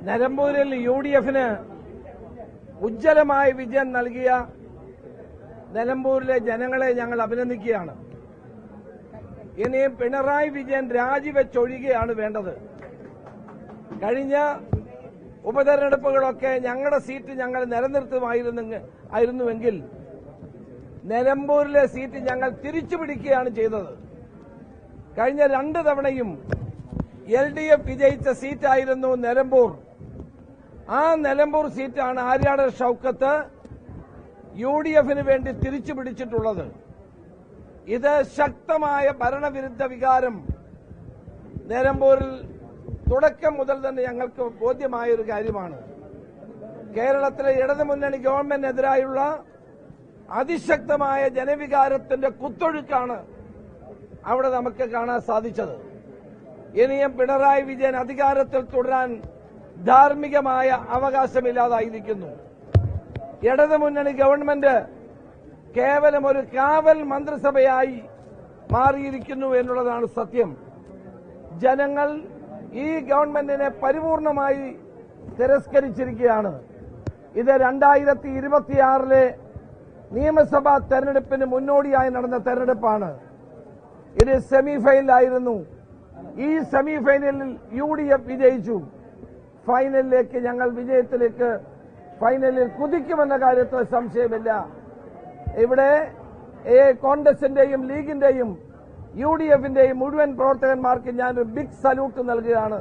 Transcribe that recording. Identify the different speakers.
Speaker 1: നിലമ്പൂരിൽ യുഡിഎഫിന് ഉജ്ജ്വലമായ വിജയം നൽകിയ നിലമ്പൂരിലെ ജനങ്ങളെ ഞങ്ങൾ അഭിനന്ദിക്കുകയാണ്. ഇനിയും പിണറായി വിജയൻ രാജിവെച്ചൊഴിയുകയാണ് വേണ്ടത്. കഴിഞ്ഞ ഉപതെരഞ്ഞെടുപ്പുകളൊക്കെ ഞങ്ങളുടെ സീറ്റ് ഞങ്ങൾ നിലനിർത്തുമായിരുന്നുവെങ്കിൽ നിലമ്പൂരിലെ സീറ്റ് ഞങ്ങൾ തിരിച്ചുപിടിക്കുകയാണ് ചെയ്തത്. കഴിഞ്ഞ 2 തവണയും LDF വിജയിച്ച സീറ്റായിരുന്നു നിലമ്പൂർ. ആ നിലമ്പൂർ സീറ്റാണ് ആര്യാട് ഷൌക്കത്ത് UDFന് വേണ്ടി തിരിച്ചുപിടിച്ചിട്ടുള്ളത്. ഇത് ശക്തമായ ഭരണവിരുദ്ധ വികാരം നിലമ്പൂരിൽ തുടക്കം മുതൽ തന്നെ ഞങ്ങൾക്ക് ബോധ്യമായ ഒരു കാര്യമാണ്. കേരളത്തിലെ ഇടതുമുന്നണി ഗവൺമെന്റിനെതിരായുള്ള അതിശക്തമായ ജനവികാരത്തിന്റെ കുത്തൊഴുക്കാണ് അവിടെ നമുക്ക് കാണാൻ സാധിച്ചത്. ഇനിയും പിണറായി വിജയൻ അധികാരത്തിൽ തുടരാൻ ധാർമ്മികമായ അവകാശമില്ലാതായിരിക്കുന്നു. ഇടതുമുന്നണി ഗവൺമെന്റ് കേവലം ഒരു കാവൽ മന്ത്രിസഭയായി മാറിയിരിക്കുന്നു എന്നുള്ളതാണ് സത്യം. ജനങ്ങൾ ഈ ഗവൺമെന്റിനെ പരിപൂർണമായി തിരസ്കരിച്ചിരിക്കുകയാണ്. ഇത് 2026 നിയമസഭാ തെരഞ്ഞെടുപ്പിന് മുന്നോടിയായി നടന്ന തെരഞ്ഞെടുപ്പാണ്. ഇത് സെമിഫൈനലായിരുന്നു. ഈ സെമിഫൈനലിൽ UDF വിജയിച്ചു. ഫൈനലിലേക്ക് ഞങ്ങൾ വിജയത്തിലേക്ക് ഫൈനലിൽ കുതിക്കുമെന്ന കാര്യത്തിൽ സംശയമില്ല. ഇവിടെ കോൺഗ്രസിന്റെയും ലീഗിന്റെയും UDFന്റെയും മുഴുവൻ പ്രവർത്തകന്മാർക്ക് ഞാനൊരു ബിഗ് സല്യൂട്ട് നൽകുകയാണ്.